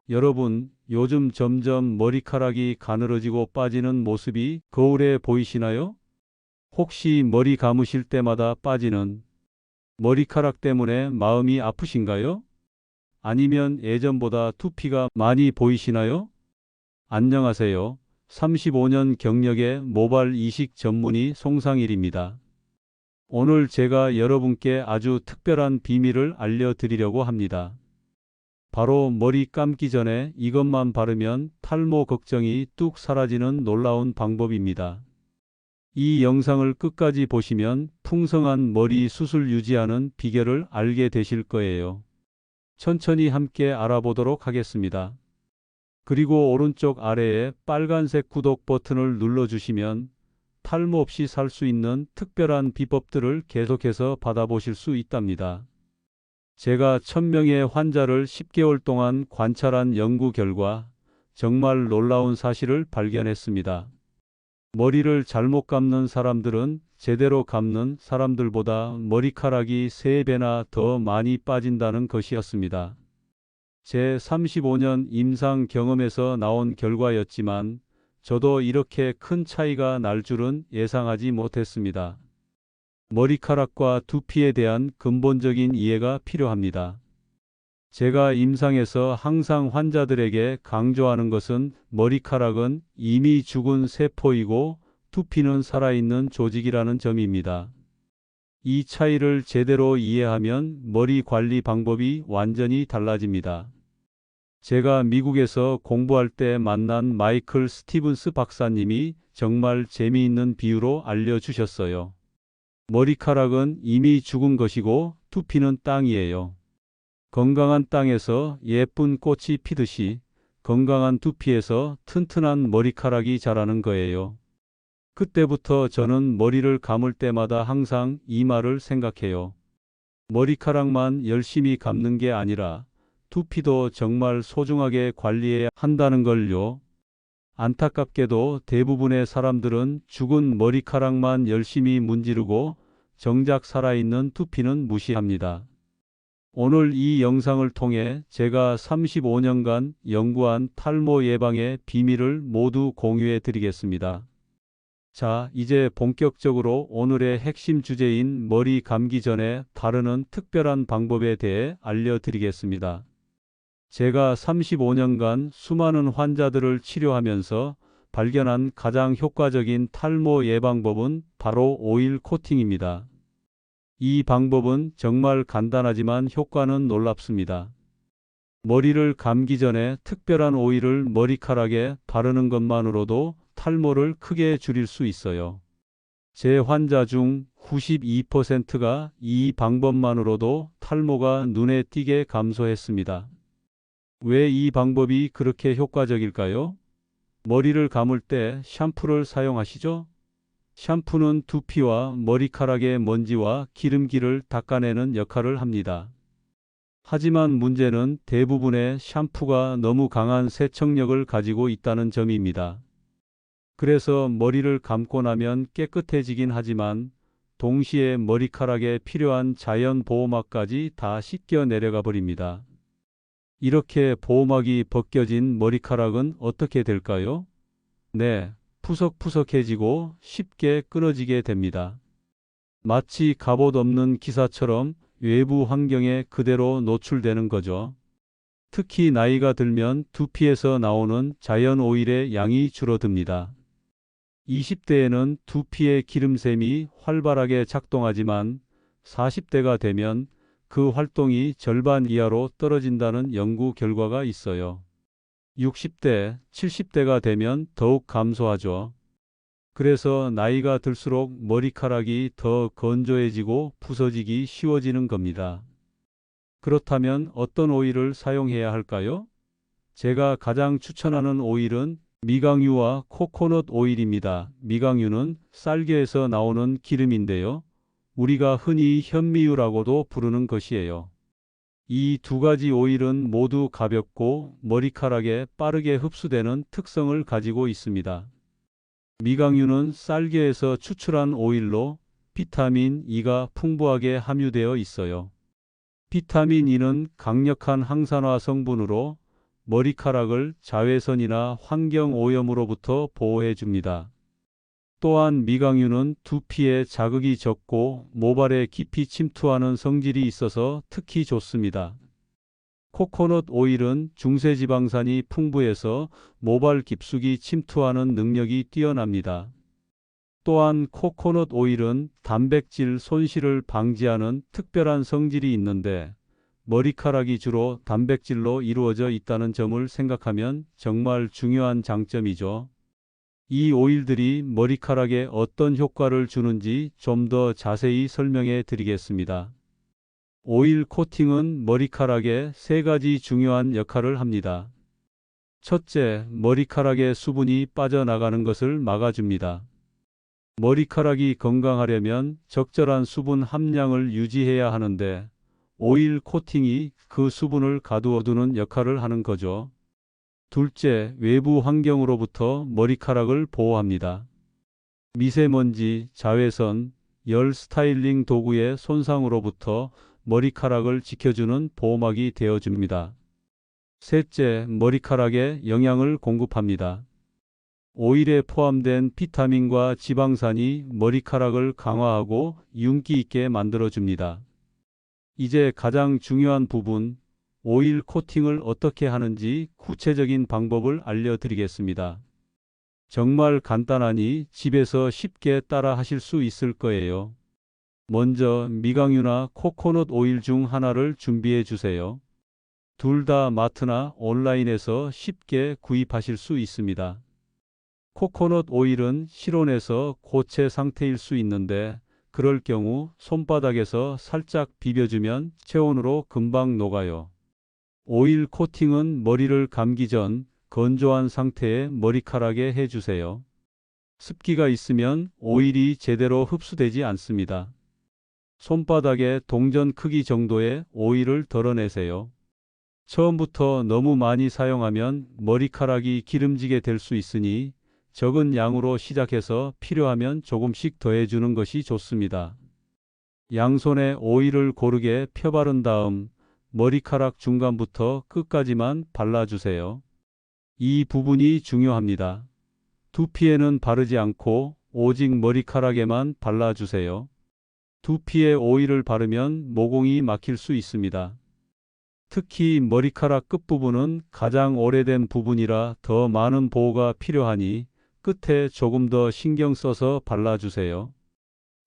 여러분, 요즘 점점 머리카락이 가늘어지고 빠지는 모습이 거울에 보이시나요? 혹시 머리 감으실 때마다 빠지는 머리카락 때문에 마음이 아프신가요? 아니면 예전보다 두피가 많이 보이시나요? 안녕하세요. 35년 경력의 모발 이식 전문의 송상일입니다. 오늘 제가 여러분께 아주 특별한 비밀을 알려드리려고 합니다. 바로 머리 감기 전에 이것만 바르면 탈모 걱정이 뚝 사라지는 놀라운 방법입니다. 이 영상을 끝까지 보시면 풍성한 머리 수술 유지하는 비결을 알게 되실 거예요. 천천히 함께 알아보도록 하겠습니다. 그리고 오른쪽 아래에 빨간색 구독 버튼을 눌러주시면 탈모 없이 살 수 있는 특별한 비법들을 계속해서 받아보실 수 있답니다. 제가 1000명의 환자를 10개월 동안 관찰한 연구 결과 정말 놀라운 사실을 발견했습니다. 머리를 잘못 감는 사람들은 제대로 감는 사람들보다 머리카락이 3배나 더 많이 빠진다는 것이었습니다. 제 35년 임상 경험에서 나온 결과였지만 저도 이렇게 큰 차이가 날 줄은 예상하지 못했습니다. 머리카락과 두피에 대한 근본적인 이해가 필요합니다. 제가 임상에서 항상 환자들에게 강조하는 것은 머리카락은 이미 죽은 세포이고 두피는 살아있는 조직이라는 점입니다. 이 차이를 제대로 이해하면 머리 관리 방법이 완전히 달라집니다. 제가 미국에서 공부할 때 만난 마이클 스티븐스 박사님이 정말 재미있는 비유로 알려주셨어요. 머리카락은 이미 죽은 것이고 두피는 땅이에요. 건강한 땅에서 예쁜 꽃이 피듯이 건강한 두피에서 튼튼한 머리카락이 자라는 거예요. 그때부터 저는 머리를 감을 때마다 항상 이 말을 생각해요. 머리카락만 열심히 감는 게 아니라 두피도 정말 소중하게 관리해야 한다는 걸요. 안타깝게도 대부분의 사람들은 죽은 머리카락만 열심히 문지르고 정작 살아있는 두피는 무시합니다. 오늘 이 영상을 통해 제가 35년간 연구한 탈모 예방의 비밀을 모두 공유해 드리겠습니다. 자, 이제 본격적으로 오늘의 핵심 주제인 머리 감기 전에 바르는 특별한 방법에 대해 알려드리겠습니다. 제가 35년간 수많은 환자들을 치료하면서 발견한 가장 효과적인 탈모 예방법은 바로 오일 코팅입니다. 이 방법은 정말 간단하지만 효과는 놀랍습니다. 머리를 감기 전에 특별한 오일을 머리카락에 바르는 것만으로도 탈모를 크게 줄일 수 있어요. 제 환자 중 92%가 이 방법만으로도 탈모가 눈에 띄게 감소했습니다. 왜 이 방법이 그렇게 효과적일까요? 머리를 감을 때 샴푸를 사용하시죠? 샴푸는 두피와 머리카락의 먼지와 기름기를 닦아내는 역할을 합니다. 하지만 문제는 대부분의 샴푸가 너무 강한 세척력을 가지고 있다는 점입니다. 그래서 머리를 감고 나면 깨끗해지긴 하지만 동시에 머리카락에 필요한 자연 보호막까지 다 씻겨 내려가 버립니다. 이렇게 보호막이 벗겨진 머리카락은 어떻게 될까요? 네, 푸석푸석해지고 쉽게 끊어지게 됩니다. 마치 갑옷 없는 기사처럼 외부 환경에 그대로 노출되는 거죠. 특히 나이가 들면 두피에서 나오는 자연 오일의 양이 줄어듭니다. 20대에는 두피의 기름샘이 활발하게 작동하지만 40대가 되면 그 활동이 절반 이하로 떨어진다는 연구 결과가 있어요. 60대, 70대가 되면 더욱 감소하죠. 그래서 나이가 들수록 머리카락이 더 건조해지고 부서지기 쉬워지는 겁니다. 그렇다면 어떤 오일을 사용해야 할까요? 제가 가장 추천하는 오일은 미강유와 코코넛 오일입니다. 미강유는 쌀겨에서 나오는 기름인데요. 우리가 흔히 현미유라고도 부르는 것이에요. 이 두 가지 오일은 모두 가볍고 머리카락에 빠르게 흡수되는 특성을 가지고 있습니다. 미강유는 쌀겨에서 추출한 오일로 비타민 E가 풍부하게 함유되어 있어요. 비타민 E는 강력한 항산화 성분으로 머리카락을 자외선이나 환경 오염으로부터 보호해 줍니다. 또한 미강유는 두피에 자극이 적고 모발에 깊이 침투하는 성질이 있어서 특히 좋습니다. 코코넛 오일은 중세지방산이 풍부해서 모발 깊숙이 침투하는 능력이 뛰어납니다. 또한 코코넛 오일은 단백질 손실을 방지하는 특별한 성질이 있는데 머리카락이 주로 단백질로 이루어져 있다는 점을 생각하면 정말 중요한 장점이죠. 이 오일들이 머리카락에 어떤 효과를 주는지 좀 더 자세히 설명해 드리겠습니다. 오일 코팅은 머리카락에 세 가지 중요한 역할을 합니다. 첫째, 머리카락의 수분이 빠져나가는 것을 막아줍니다. 머리카락이 건강하려면 적절한 수분 함량을 유지해야 하는데 오일 코팅이 그 수분을 가두어두는 역할을 하는 거죠. 둘째, 외부 환경으로부터 머리카락을 보호합니다. 미세먼지, 자외선, 열 스타일링 도구의 손상으로부터 머리카락을 지켜주는 보호막이 되어줍니다. 셋째, 머리카락에 영양을 공급합니다. 오일에 포함된 비타민과 지방산이 머리카락을 강화하고 윤기 있게 만들어줍니다. 이제 가장 중요한 부분, 오일 코팅을 어떻게 하는지 구체적인 방법을 알려드리겠습니다. 정말 간단하니 집에서 쉽게 따라 하실 수 있을 거예요. 먼저 미강유나 코코넛 오일 중 하나를 준비해 주세요. 둘 다 마트나 온라인에서 쉽게 구입하실 수 있습니다. 코코넛 오일은 실온에서 고체 상태일 수 있는데 그럴 경우 손바닥에서 살짝 비벼주면 체온으로 금방 녹아요. 오일 코팅은 머리를 감기 전 건조한 상태의 머리카락에 해주세요. 습기가 있으면 오일이 제대로 흡수되지 않습니다. 손바닥의 동전 크기 정도의 오일을 덜어내세요. 처음부터 너무 많이 사용하면 머리카락이 기름지게 될 수 있으니 적은 양으로 시작해서 필요하면 조금씩 더해주는 것이 좋습니다. 양손에 오일을 고르게 펴바른 다음 머리카락 중간부터 끝까지만 발라주세요. 이 부분이 중요합니다. 두피에는 바르지 않고 오직 머리카락에만 발라주세요. 두피에 오일을 바르면 모공이 막힐 수 있습니다. 특히 머리카락 끝부분은 가장 오래된 부분이라 더 많은 보호가 필요하니 끝에 조금 더 신경 써서 발라주세요.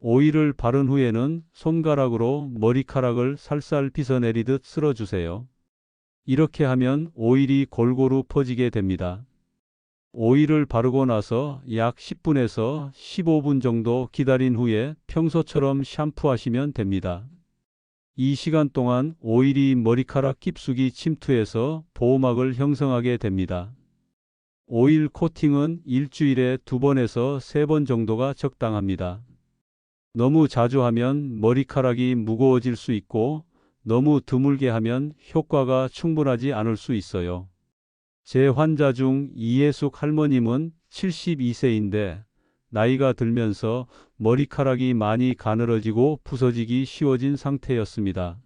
오일을 바른 후에는 손가락으로 머리카락을 살살 빗어내리듯 쓸어주세요. 이렇게 하면 오일이 골고루 퍼지게 됩니다. 오일을 바르고 나서 약 10분에서 15분 정도 기다린 후에 평소처럼 샴푸하시면 됩니다. 이 시간 동안 오일이 머리카락 깊숙이 침투해서 보호막을 형성하게 됩니다. 오일 코팅은 일주일에 2번에서 3번 정도가 적당합니다. 너무 자주 하면 머리카락이 무거워질 수 있고 너무 드물게 하면 효과가 충분하지 않을 수 있어요. 제 환자 중 이예숙 할머님은 72세인데 나이가 들면서 머리카락이 많이 가늘어지고 부서지기 쉬워진 상태였습니다.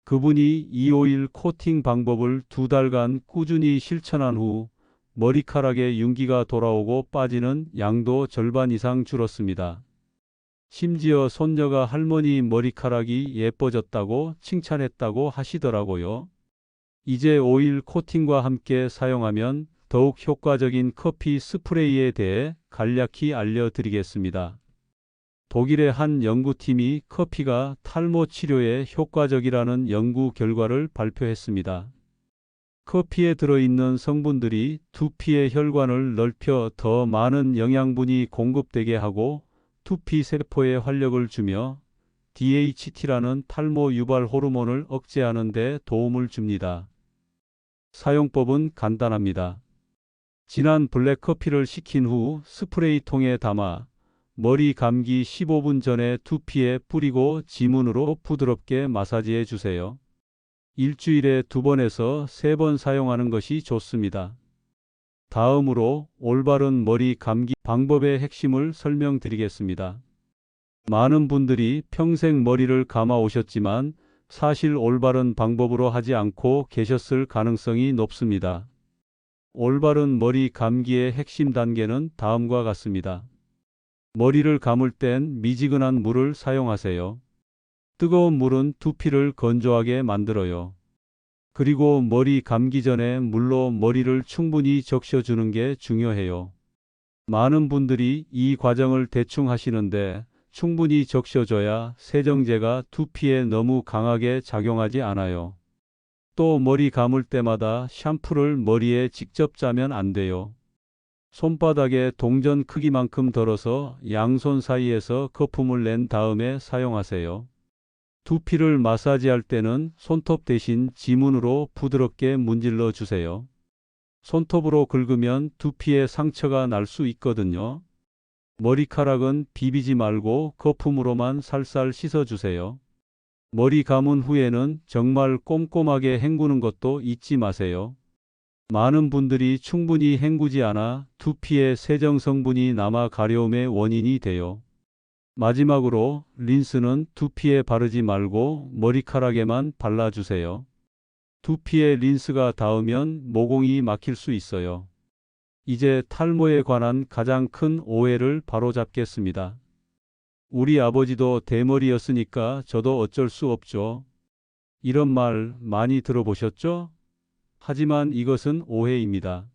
그분이 이 오일 코팅 방법을 2달간 꾸준히 실천한 후 머리카락에 윤기가 돌아오고 빠지는 양도 절반 이상 줄었습니다. 심지어 손녀가 할머니 머리카락이 예뻐졌다고 칭찬했다고 하시더라고요. 이제 오일 코팅과 함께 사용하면 더욱 효과적인 커피 스프레이에 대해 간략히 알려드리겠습니다. 독일의 한 연구팀이 커피가 탈모 치료에 효과적이라는 연구 결과를 발표했습니다. 커피에 들어있는 성분들이 두피의 혈관을 넓혀 더 많은 영양분이 공급되게 하고 두피 세포에 활력을 주며 DHT라는 탈모 유발 호르몬을 억제하는 데 도움을 줍니다. 사용법은 간단합니다. 진한 블랙커피를 식힌 후 스프레이통에 담아 머리 감기 15분 전에 두피에 뿌리고 지문으로 부드럽게 마사지해 주세요. 일주일에 2번에서 3번 사용하는 것이 좋습니다. 다음으로 올바른 머리 감기 방법의 핵심을 설명드리겠습니다. 많은 분들이 평생 머리를 감아 오셨지만 사실 올바른 방법으로 하지 않고 계셨을 가능성이 높습니다. 올바른 머리 감기의 핵심 단계는 다음과 같습니다. 머리를 감을 땐 미지근한 물을 사용하세요. 뜨거운 물은 두피를 건조하게 만들어요. 그리고 머리 감기 전에 물로 머리를 충분히 적셔주는 게 중요해요. 많은 분들이 이 과정을 대충 하시는데 충분히 적셔줘야 세정제가 두피에 너무 강하게 작용하지 않아요. 또 머리 감을 때마다 샴푸를 머리에 직접 짜면 안 돼요. 손바닥에 동전 크기만큼 덜어서 양손 사이에서 거품을 낸 다음에 사용하세요. 두피를 마사지할 때는 손톱 대신 지문으로 부드럽게 문질러 주세요. 손톱으로 긁으면 두피에 상처가 날 수 있거든요. 머리카락은 비비지 말고 거품으로만 살살 씻어주세요. 머리 감은 후에는 정말 꼼꼼하게 헹구는 것도 잊지 마세요. 많은 분들이 충분히 헹구지 않아 두피에 세정 성분이 남아 가려움의 원인이 돼요. 마지막으로 린스는 두피에 바르지 말고 머리카락에만 발라주세요. 두피에 린스가 닿으면 모공이 막힐 수 있어요. 이제 탈모에 관한 가장 큰 오해를 바로잡겠습니다. 우리 아버지도 대머리였으니까 저도 어쩔 수 없죠. 이런 말 많이 들어보셨죠? 하지만 이것은 오해입니다.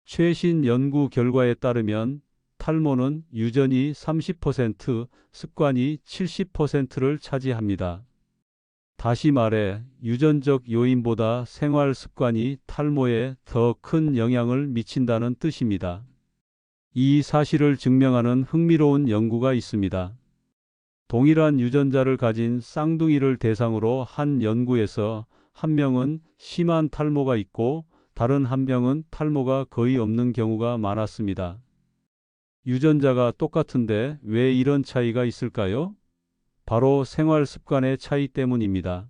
최신 연구 결과에 따르면 탈모는 유전이 30%, 습관이 70%를 차지합니다. 다시 말해 유전적 요인보다 생활 습관이 탈모에 더 큰 영향을 미친다는 뜻입니다. 이 사실을 증명하는 흥미로운 연구가 있습니다. 동일한 유전자를 가진 쌍둥이를 대상으로 한 연구에서 한 명은 심한 탈모가 있고 다른 한 명은 탈모가 거의 없는 경우가 많았습니다. 유전자가 똑같은데 왜 이런 차이가 있을까요? 바로 생활 습관의 차이 때문입니다.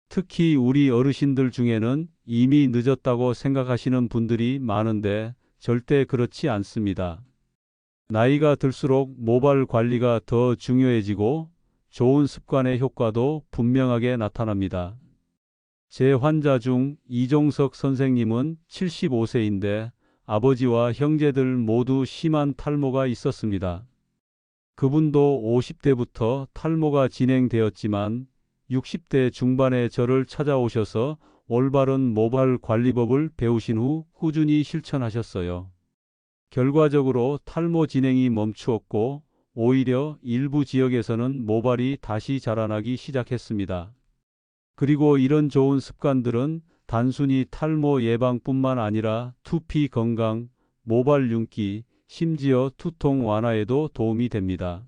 특히 우리 어르신들 중에는 이미 늦었다고 생각하시는 분들이 많은데 절대 그렇지 않습니다. 나이가 들수록 모발 관리가 더 중요해지고 좋은 습관의 효과도 분명하게 나타납니다. 제 환자 중 이종석 선생님은 75세인데 아버지와 형제들 모두 심한 탈모가 있었습니다. 그분도 50대부터 탈모가 진행되었지만 60대 중반에 저를 찾아오셔서 올바른 모발 관리법을 배우신 후 꾸준히 실천하셨어요. 결과적으로 탈모 진행이 멈추었고 오히려 일부 지역에서는 모발이 다시 자라나기 시작했습니다. 그리고 이런 좋은 습관들은 단순히 탈모 예방뿐만 아니라 두피 건강, 모발 윤기, 심지어 두통 완화에도 도움이 됩니다.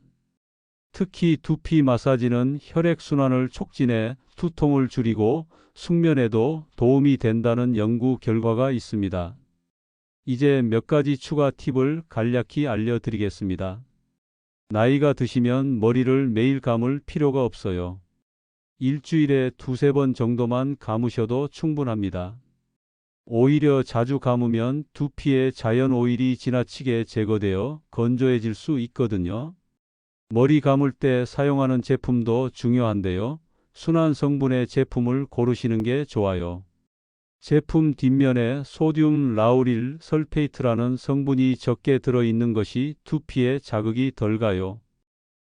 특히 두피 마사지는 혈액순환을 촉진해 두통을 줄이고 숙면에도 도움이 된다는 연구 결과가 있습니다. 이제 몇 가지 추가 팁을 간략히 알려드리겠습니다. 나이가 드시면 머리를 매일 감을 필요가 없어요. 일주일에 두세 번 정도만 감으셔도 충분합니다. 오히려 자주 감으면 두피에 자연 오일이 지나치게 제거되어 건조해질 수 있거든요. 머리 감을 때 사용하는 제품도 중요한데요. 순한 성분의 제품을 고르시는 게 좋아요. 제품 뒷면에 소듐 라우릴 설페이트라는 성분이 적게 들어있는 것이 두피에 자극이 덜 가요.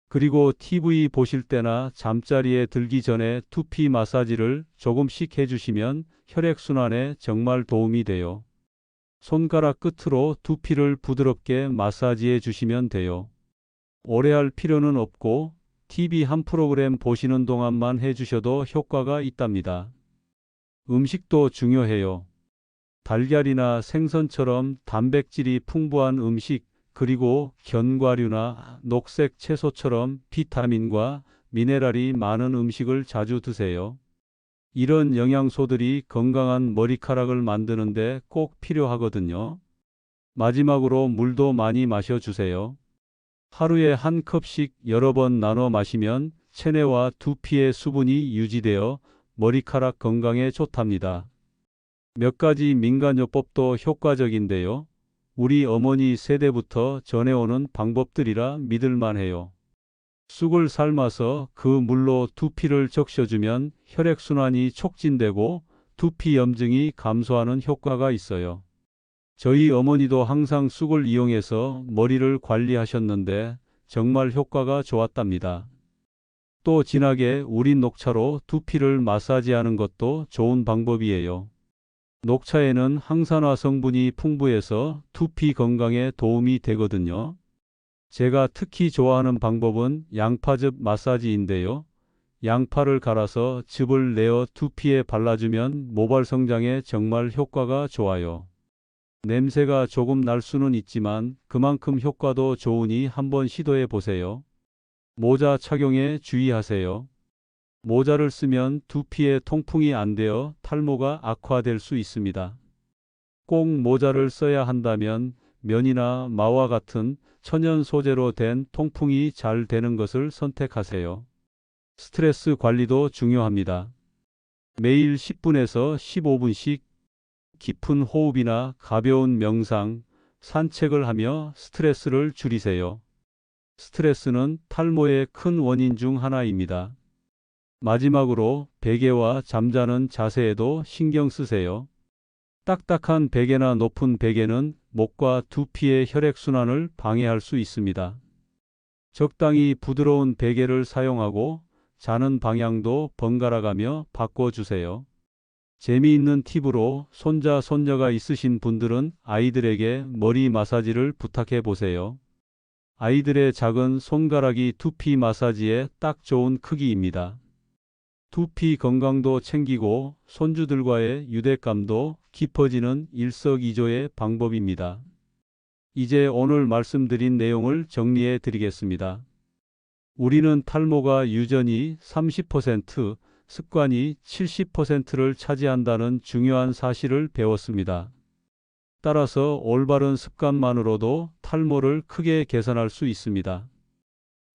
그리고 TV 보실 때나 잠자리에 들기 전에 두피 마사지를 조금씩 해주시면 혈액순환에 정말 도움이 돼요. 손가락 끝으로 두피를 부드럽게 마사지해 주시면 돼요. 오래 할 필요는 없고 TV 한 프로그램 보시는 동안만 해주셔도 효과가 있답니다. 음식도 중요해요. 달걀이나 생선처럼 단백질이 풍부한 음식, 그리고 견과류나 녹색 채소처럼 비타민과 미네랄이 많은 음식을 자주 드세요. 이런 영양소들이 건강한 머리카락을 만드는데 꼭 필요하거든요. 마지막으로 물도 많이 마셔주세요. 하루에 한 컵씩 여러 번 나눠 마시면 체내와 두피의 수분이 유지되어 머리카락 건강에 좋답니다. 몇 가지 민간요법도 효과적인데요. 우리 어머니 세대부터 전해오는 방법들이라 믿을만해요. 쑥을 삶아서 그 물로 두피를 적셔주면 혈액순환이 촉진되고 두피 염증이 감소하는 효과가 있어요. 저희 어머니도 항상 쑥을 이용해서 머리를 관리하셨는데 정말 효과가 좋았답니다. 또 진하게 우린 녹차로 두피를 마사지하는 것도 좋은 방법이에요. 녹차에는 항산화 성분이 풍부해서 두피 건강에 도움이 되거든요. 제가 특히 좋아하는 방법은 양파즙 마사지인데요. 양파를 갈아서 즙을 내어 두피에 발라주면 모발 성장에 정말 효과가 좋아요. 냄새가 조금 날 수는 있지만 그만큼 효과도 좋으니 한번 시도해 보세요. 모자 착용에 주의하세요. 모자를 쓰면 두피에 통풍이 안 되어 탈모가 악화될 수 있습니다. 꼭 모자를 써야 한다면 면이나 마와 같은 천연 소재로 된 통풍이 잘 되는 것을 선택하세요. 스트레스 관리도 중요합니다. 매일 10분에서 15분씩 깊은 호흡이나 가벼운 명상, 산책을 하며 스트레스를 줄이세요. 스트레스는 탈모의 큰 원인 중 하나입니다. 마지막으로 베개와 잠자는 자세에도 신경 쓰세요. 딱딱한 베개나 높은 베개는 목과 두피의 혈액순환을 방해할 수 있습니다. 적당히 부드러운 베개를 사용하고 자는 방향도 번갈아 가며 바꿔주세요. 재미있는 팁으로 손자, 손녀가 있으신 분들은 아이들에게 머리 마사지를 부탁해 보세요. 아이들의 작은 손가락이 두피 마사지에 딱 좋은 크기입니다. 두피 건강도 챙기고 손주들과의 유대감도 깊어지는 일석이조의 방법입니다. 이제 오늘 말씀드린 내용을 정리해 드리겠습니다. 우리는 탈모가 유전이 30%, 습관이 70%를 차지한다는 중요한 사실을 배웠습니다. 따라서 올바른 습관만으로도 탈모를 크게 개선할 수 있습니다.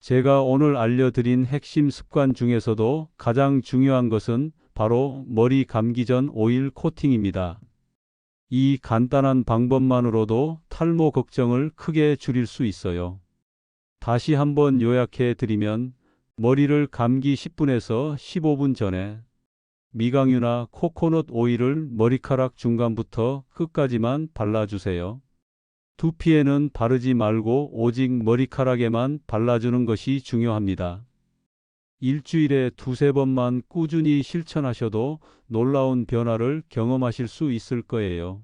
제가 오늘 알려드린 핵심 습관 중에서도 가장 중요한 것은 바로 머리 감기 전 오일 코팅입니다. 이 간단한 방법만으로도 탈모 걱정을 크게 줄일 수 있어요. 다시 한번 요약해 드리면 머리를 감기 10분에서 15분 전에 미강유나 코코넛 오일을 머리카락 중간부터 끝까지만 발라주세요. 두피에는 바르지 말고 오직 머리카락에만 발라주는 것이 중요합니다. 일주일에 두세 번만 꾸준히 실천하셔도 놀라운 변화를 경험하실 수 있을 거예요.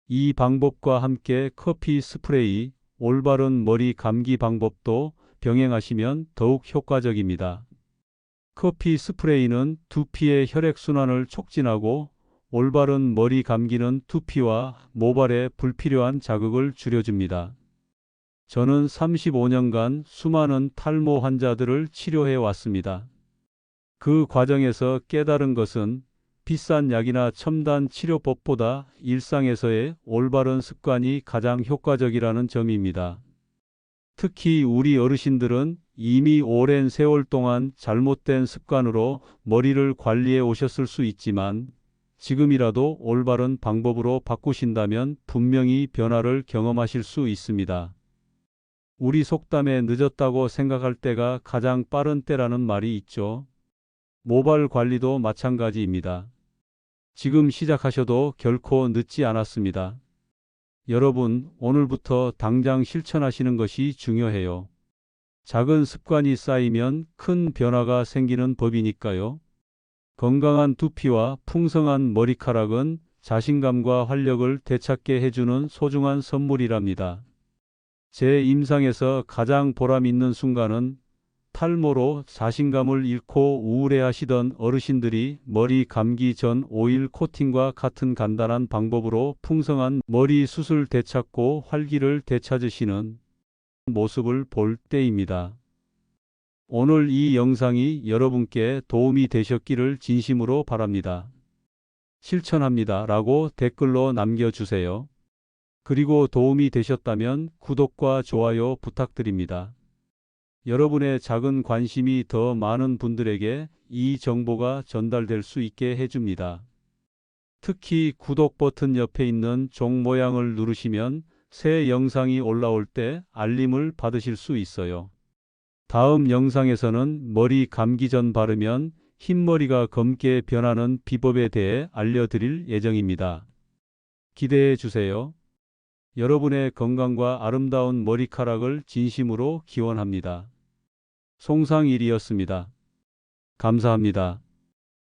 이 방법과 함께 커피 스프레이, 올바른 머리 감기 방법도 병행하시면 더욱 효과적입니다. 커피 스프레이는 두피의 혈액순환을 촉진하고 올바른 머리 감기는 두피와 모발에 불필요한 자극을 줄여줍니다. 저는 35년간 수많은 탈모 환자들을 치료해 왔습니다. 그 과정에서 깨달은 것은 비싼 약이나 첨단 치료법보다 일상에서의 올바른 습관이 가장 효과적이라는 점입니다. 특히 우리 어르신들은 이미 오랜 세월 동안 잘못된 습관으로 머리를 관리해 오셨을 수 있지만 지금이라도 올바른 방법으로 바꾸신다면 분명히 변화를 경험하실 수 있습니다. 우리 속담에 늦었다고 생각할 때가 가장 빠른 때라는 말이 있죠. 모발 관리도 마찬가지입니다. 지금 시작하셔도 결코 늦지 않았습니다. 여러분, 오늘부터 당장 실천하시는 것이 중요해요. 작은 습관이 쌓이면 큰 변화가 생기는 법이니까요. 건강한 두피와 풍성한 머리카락은 자신감과 활력을 되찾게 해주는 소중한 선물이랍니다. 제 임상에서 가장 보람 있는 순간은 탈모로 자신감을 잃고 우울해하시던 어르신들이 머리 감기 전 오일 코팅과 같은 간단한 방법으로 풍성한 머리 숱을 되찾고 활기를 되찾으시는 모습을 볼 때입니다. 오늘 이 영상이 여러분께 도움이 되셨기를 진심으로 바랍니다. 실천합니다 라고 댓글로 남겨주세요. 그리고 도움이 되셨다면 구독과 좋아요 부탁드립니다. 여러분의 작은 관심이 더 많은 분들에게 이 정보가 전달될 수 있게 해줍니다. 특히 구독 버튼 옆에 있는 종 모양을 누르시면 새 영상이 올라올 때 알림을 받으실 수 있어요. 다음 영상에서는 머리 감기 전 바르면 흰머리가 검게 변하는 비법에 대해 알려드릴 예정입니다. 기대해 주세요. 여러분의 건강과 아름다운 머리카락을 진심으로 기원합니다. 송상일이었습니다. 감사합니다.